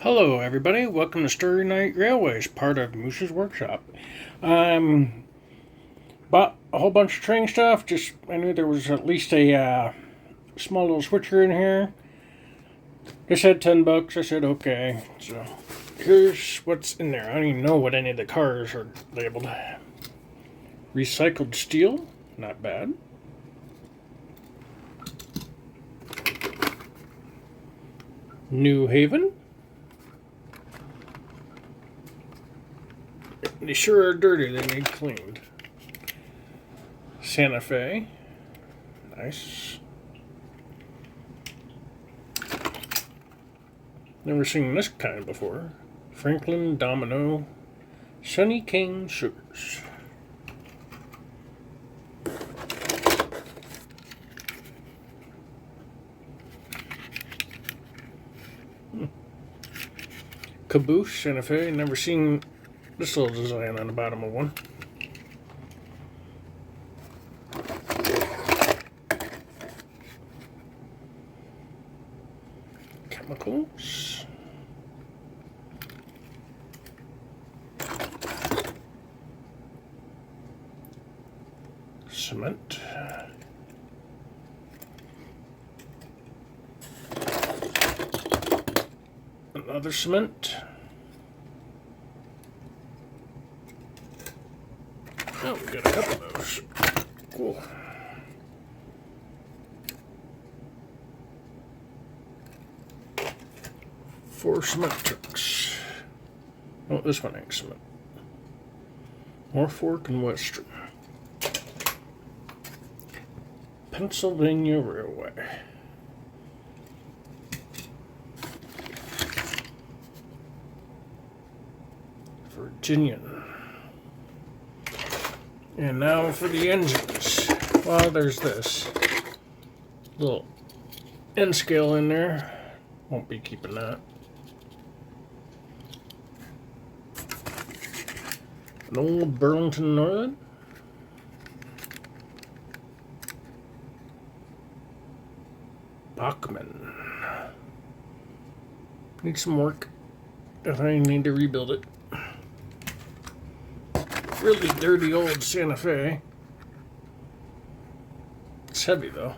Hello, everybody. Welcome to Starry Night Railways, part of Moose's Workshop. Bought a whole bunch of training stuff. I knew there was at least a small little switcher in here. They said $10. I said okay. So here's what's in there. I don't even know what any of the cars are labeled. Recycled steel, not bad. New Haven. They sure are dirty. They need cleaned. Santa Fe. Nice. Never seen this kind before. Franklin Domino. Sunny Cane Sugars. Caboose Santa Fe. Never seen this little design on the bottom of one. Chemicals. Cement. Another cement. Oh, we got a couple of those. Cool. Four cement trucks. Oh, this one ain't cement. Norfolk and Western. Pennsylvania Railway. Virginian. And now for the engines. Well, there's this little end scale in there. Won't be keeping that. An old Burlington Northern. Bachman. Need some work if I need to rebuild it. Really dirty old Santa Fe. It's heavy though.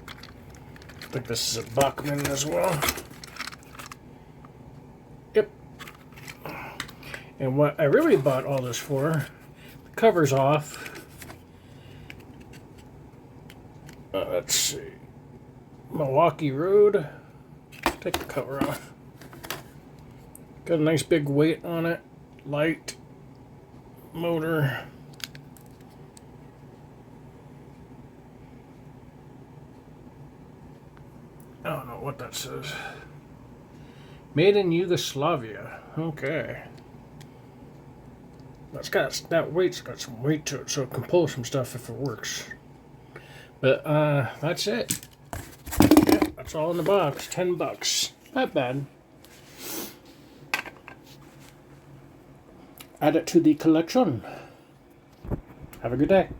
I think this is a Bachman as well. Yep. And what I really bought all this for, the cover's off. Let's see. Milwaukee Road. Take the cover off. Got a nice big weight on it. Light. Motor. I don't know what that says. Made in Yugoslavia. Okay. That weight's got some weight to it, so it can pull some stuff if it works. But that's it. Yeah, that's all in the box. $10. Not bad. Add it to the collection. Have a good day.